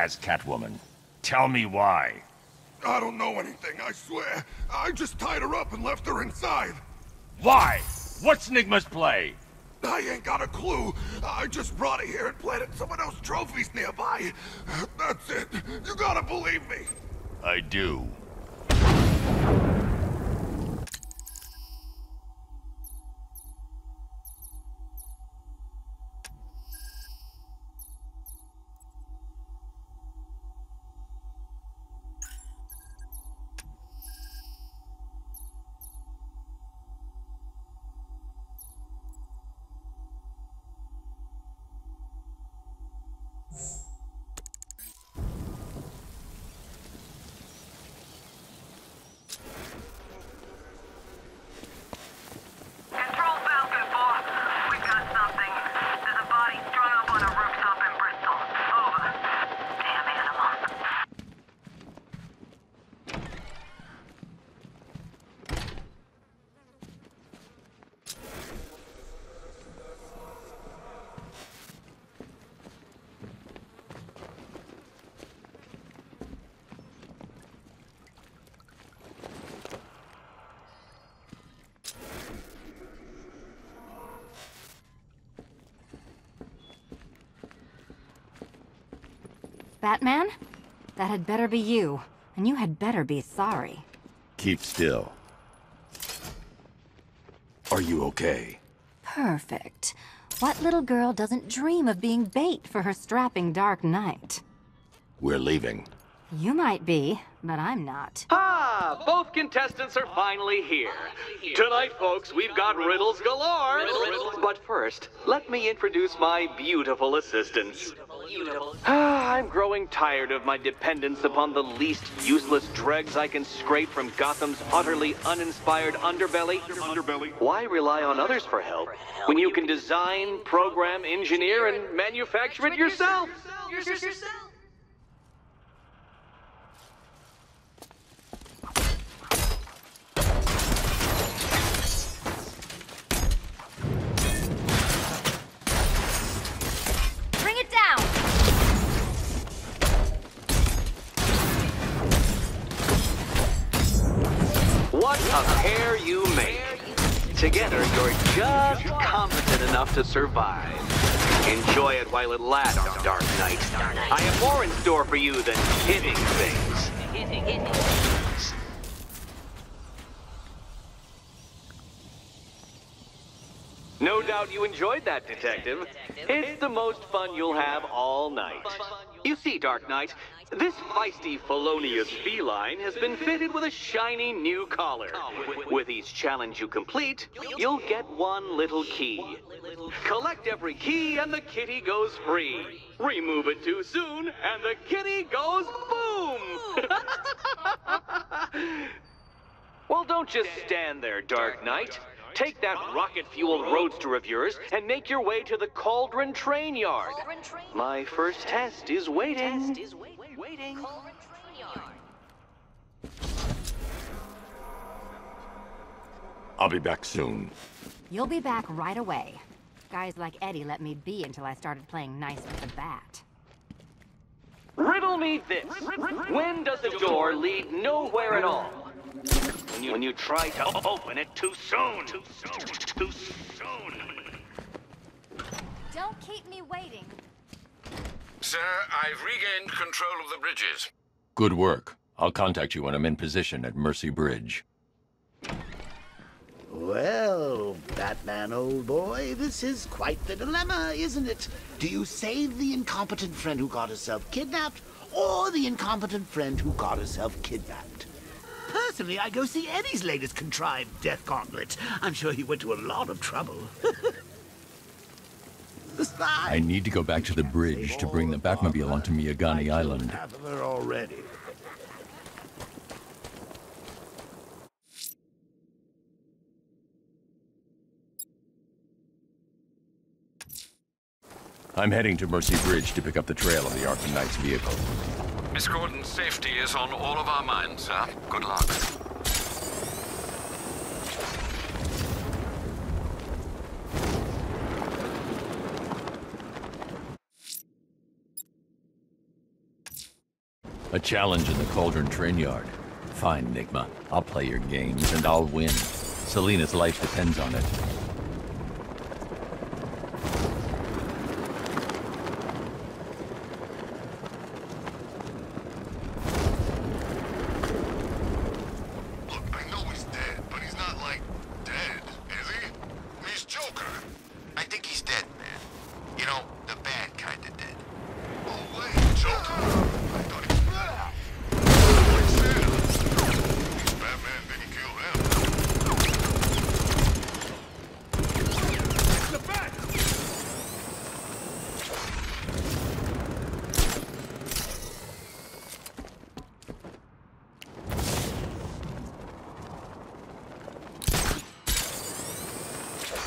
has Catwoman. Tell me why. I don't know anything, I swear. I just tied her up and left her inside. Why? What's Nigma's play? I ain't got a clue. I just brought her here and planted someone else's trophies nearby. That's it. You gotta believe me. I do. Batman? That had better be you. And you had better be sorry. Keep still. Are you okay? Perfect. What little girl doesn't dream of being bait for her strapping Dark Knight? We're leaving. You might be, but I'm not. Ah, both contestants are finally here. Tonight, folks, we've got riddles galore. But first, let me introduce my beautiful assistants. I'm growing tired of my dependence upon the least useless dregs I can scrape from Gotham's utterly uninspired underbelly. Why rely on others for help when you can design, program, engineer, and manufacture it yourself? What a pair you make. Together, you're just competent enough to survive. Enjoy it while it lasts, Dark Knight. I have more in store for you than hitting things. No doubt you enjoyed that, Detective. It's the most fun you'll have all night. You see, Dark Knight, this feisty, felonious feline has been fitted with a shiny new collar. With each challenge you complete, you'll get one little key. Collect every key and the kitty goes free. Remove it too soon and the kitty goes boom! Well, don't just stand there, Dark Knight. Take that rocket-fueled roadster of yours and make your way to the Cauldron Train Yard. My first test is waiting. I'll be back soon. You'll be back right away. Guys like Eddie let me be until I started playing nice with the bat. Riddle me this. When does a door lead nowhere at all? When you try to open it too soon. Too soon. Don't keep me waiting. Sir, I've regained control of the bridges. Good work. I'll contact you when I'm in position at Mercy Bridge. Well, Batman, old boy, this is quite the dilemma, isn't it? Do you save the incompetent friend who got herself kidnapped, or the incompetent friend who got herself kidnapped? Personally, I go see Eddie's latest contrived death gauntlet. I'm sure he went to a lot of trouble. I need to go back to the bridge to bring the Batmobile onto Miyagani Island. Half of her already. I'm heading to Mercy Bridge to pick up the trail of the Arkham Knight's vehicle. Miss Gordon's safety is on all of our minds, sir. Good luck. A challenge in the Cauldron Train Yard. Fine, Enigma. I'll play your games, and I'll win. Selena's life depends on it. I know he's dead, but he's not, like, dead, is he? He's Joker. I think he's dead, man. You know, the bad kind of dead. Oh, wait, Joker? I thought he... Like Santa. Batman didn't kill him. It's the bat!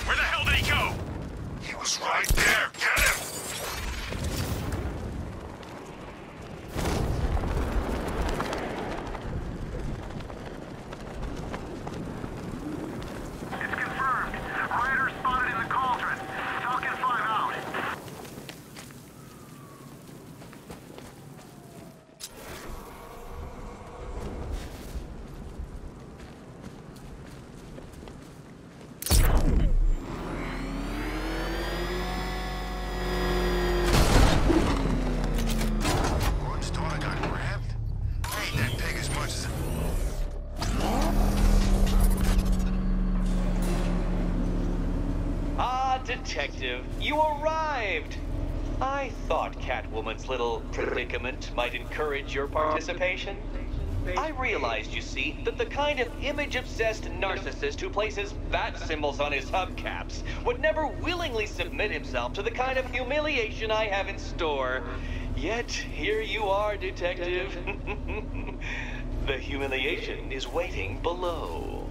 Where the hell did he go? He was right there. Get him! It's confirmed. Rider spotted in the cauldron. Falcon 5 out. Gordon's daughter got grabbed? I hate that pig as much as... Ah, Detective, you arrived! I thought Catwoman's little predicament might encourage your participation. I realized, you see, that the kind of image-obsessed narcissist who places bat symbols on his hubcaps would never willingly submit himself to the kind of humiliation I have in store. Yet, here you are, Detective. The humiliation is waiting below.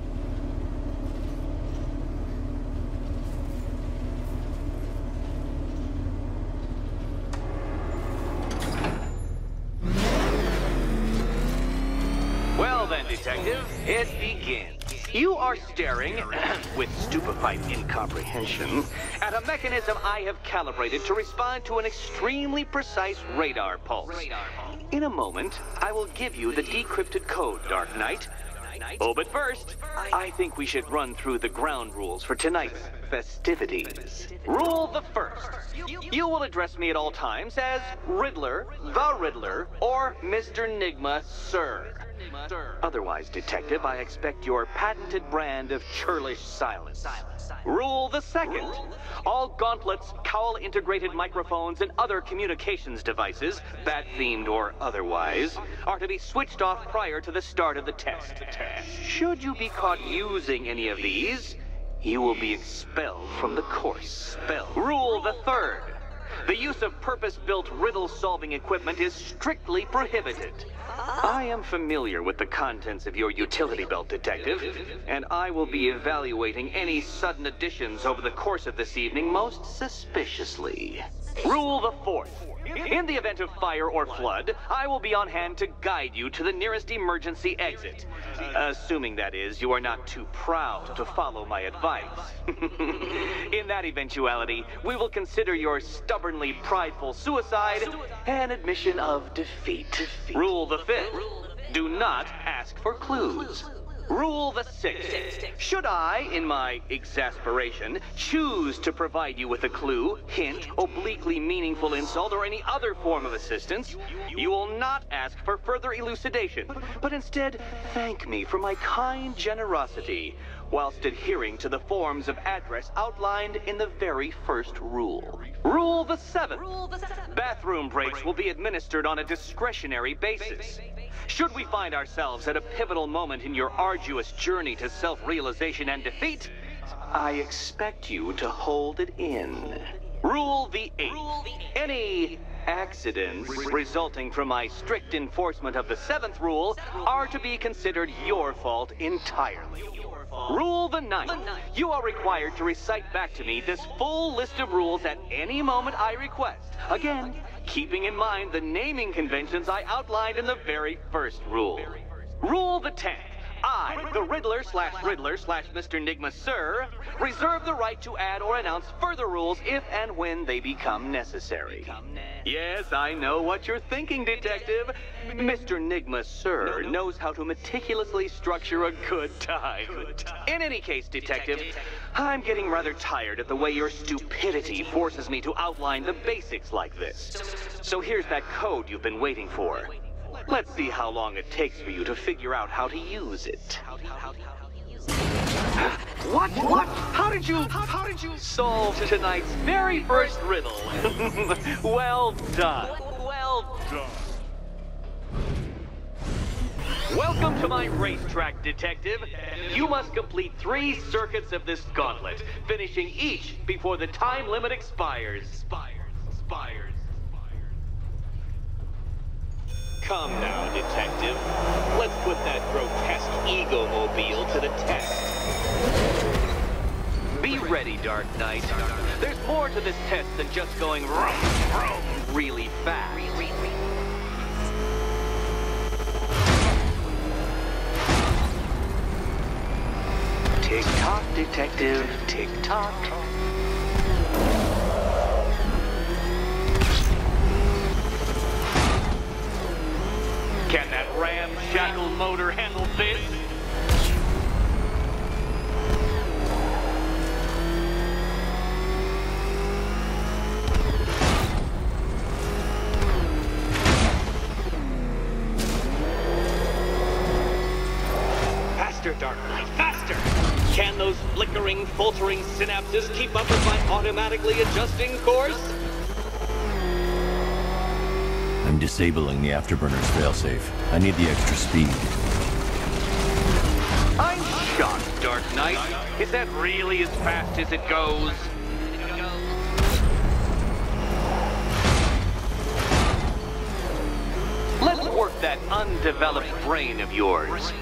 Well then, Detective, it begins. You are staring, with stupefied incomprehension, at a mechanism I have calibrated to respond to an extremely precise radar pulse. In a moment, I will give you the decrypted code, Dark Knight. Oh, but first, I think we should run through the ground rules for tonight's festivities. Rule the first. You will address me at all times as Riddler, the Riddler, or Mr. Nigma, sir. Otherwise, Detective, I expect your patented brand of churlish silence. Rule the second. All gauntlets, cowl-integrated microphones, and other communications devices, bat-themed or otherwise, are to be switched off prior to the start of the test. Should you be caught using any of these, you will be expelled from the course. Rule the third. The use of purpose-built riddle-solving equipment is strictly prohibited. I am familiar with the contents of your utility belt, Detective, and I will be evaluating any sudden additions over the course of this evening most suspiciously. Rule the fourth. In the event of fire or flood, I will be on hand to guide you to the nearest emergency exit. Assuming, that is, you are not too proud to follow my advice. In that eventuality, we will consider your stubbornly prideful suicide an admission of defeat. Rule the fifth. Do not ask for clues. Rule the sixth. Should I, in my exasperation, choose to provide you with a clue, hint, obliquely meaningful insult, or any other form of assistance, you will not ask for further elucidation, but instead thank me for my kind generosity, whilst adhering to the forms of address outlined in the very first rule. Rule the seventh. Bathroom breaks will be administered on a discretionary basis. Should we find ourselves at a pivotal moment in your arduous journey to self-realization and defeat, I expect you to hold it in. Rule the eighth. Any accidents resulting from my strict enforcement of the seventh rule are to be considered your fault entirely. Rule the ninth. You are required to recite back to me this full list of rules at any moment I request. Again, keeping in mind the naming conventions I outlined in the very first rule. Rule the 10th. I, the Riddler slash Mr. Nigma Sir, reserve the right to add or announce further rules if and when they become necessary. Yes, I know what you're thinking, Detective. Mr. Nigma Sir knows how to meticulously structure a good time. In any case, Detective, I'm getting rather tired of the way your stupidity forces me to outline the basics like this. So here's that code you've been waiting for. Let's see how long it takes for you to figure out how to use it. What? How did you solve tonight's very first riddle? Well done. Welcome to my racetrack, Detective. You must complete 3 circuits of this gauntlet, finishing each before the time limit expires. Come now, Detective. Let's put that grotesque ego-mobile to the test. Be ready, Dark Knight. There's more to this test than just going vroom, vroom really fast. Tick-tock, Detective, tick-tock. Can that ramshackle motor handle this? Faster, Dark Knight, faster! Can those flickering, faltering synapses keep up with my automatically adjusting course? I'm disabling the afterburner's failsafe. I need the extra speed. I'm shocked, Dark Knight. Is that really as fast as it goes? Let's work that undeveloped brain of yours.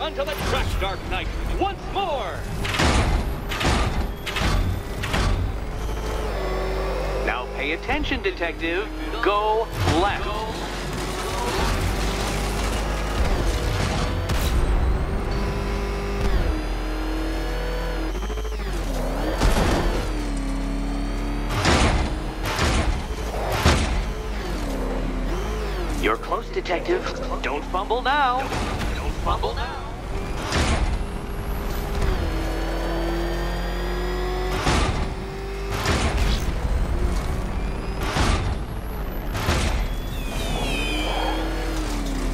Onto the track, Dark Knight. Once more! Now pay attention, Detective. Go left. You're close, Detective. Don't fumble now. Don't fumble now.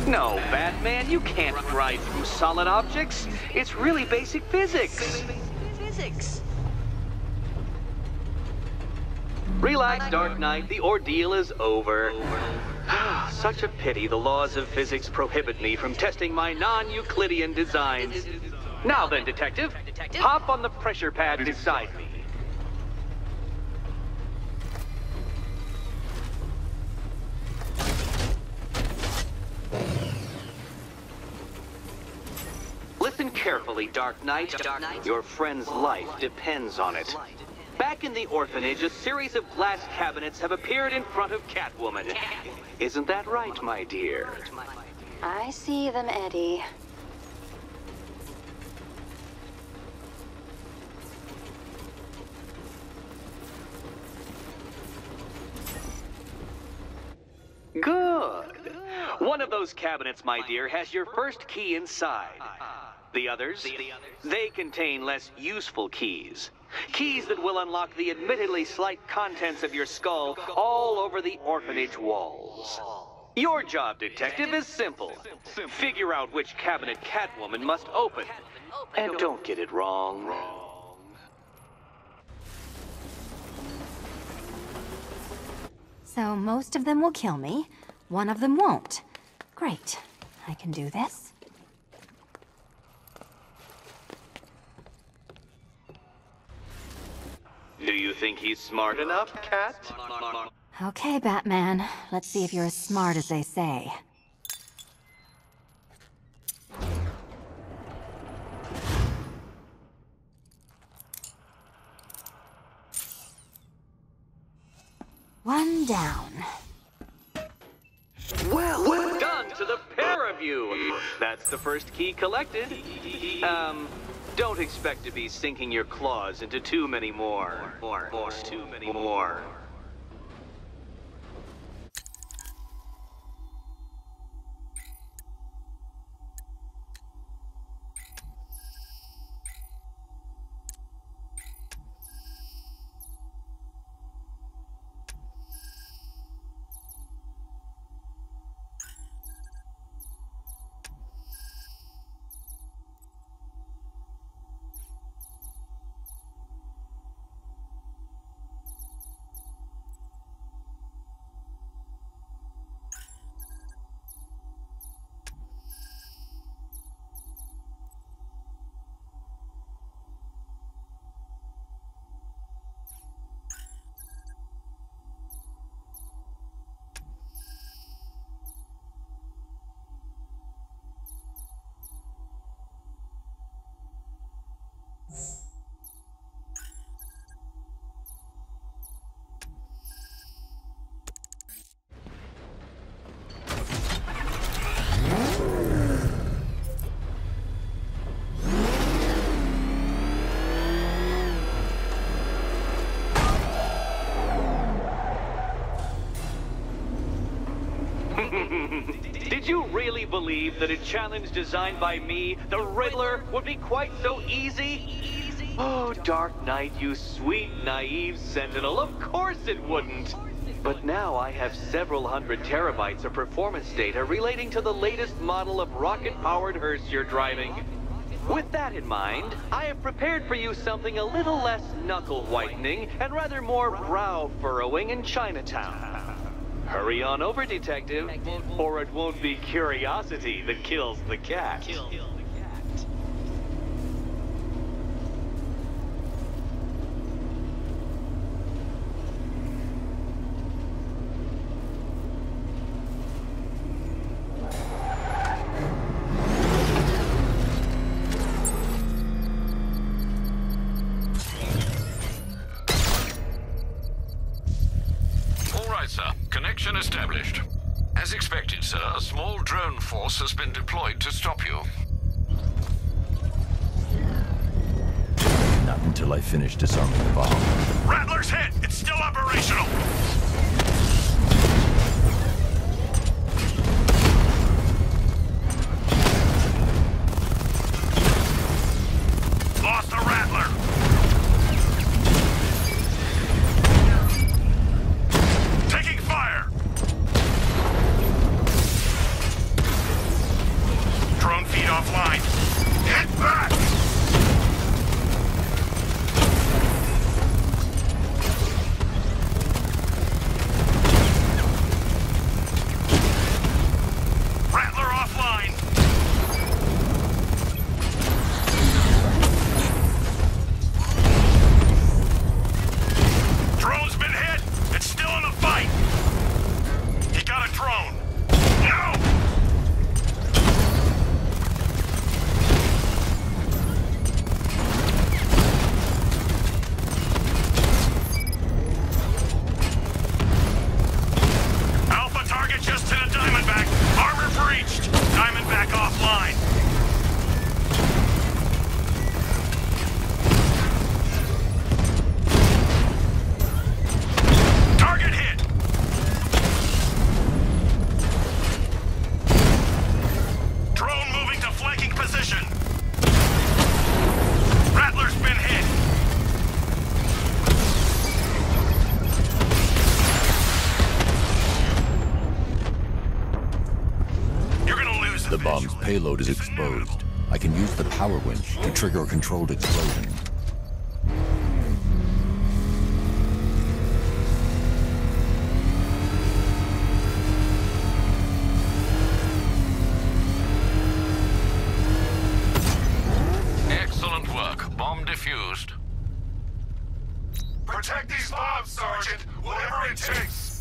No, Batman, you can't drive through solid objects. It's really basic physics. Relax, Dark Knight. The ordeal is over. Such a pity the laws of physics prohibit me from testing my non-Euclidean designs. Now then, Detective, hop on the pressure pad beside me. Listen carefully, Dark Knight. Your friend's life depends on it. Back in the orphanage, a series of glass cabinets have appeared in front of Catwoman. Isn't that right, my dear? I see them, Eddie. Good. One of those cabinets, my dear, has your first key inside. The others, they contain less useful keys. Keys that will unlock the admittedly slight contents of your skull all over the orphanage walls. Your job, Detective, is simple. Figure out which cabinet Catwoman must open. And don't get it wrong. So most of them will kill me. One of them won't. Great. I can do this. Do you think he's smart enough, Cat? Okay, Batman. Let's see if you're as smart as they say. One down. Well done to the pair of you. That's the first key collected. Don't expect to be sinking your claws into too many more. Too many more. Did you really believe that a challenge designed by me, the Riddler, would be quite so easy? Oh, Dark Knight, you sweet, naive sentinel, of course it wouldn't. But now I have several hundred terabytes of performance data relating to the latest model of rocket-powered hearse you're driving. With that in mind, I have prepared for you something a little less knuckle-whitening and rather more brow-furrowing in Chinatown. Hurry on over, detective, or it won't be curiosity that kills the cat. Sir. Connection established. As expected, sir, a small drone force has been deployed to stop you. Not until I finish disarming the bomb. Rattler's hit! It's still operational! Lost the Rattler! Taking fire! Drone feed offline. Hit back! Rattler offline. Drone's been hit. It's still in the fight. He got a drone. No! Alpha target just to the Diamondback. Armor breached. Diamondback offline. Target hit. Drone moving to flanking position. Rattler's been hit. You're gonna lose The bomb's payload is exposed. I can use the power winch to trigger a controlled explosion. Excellent work. Bomb defused. Protect these bombs, Sergeant. Whatever it takes.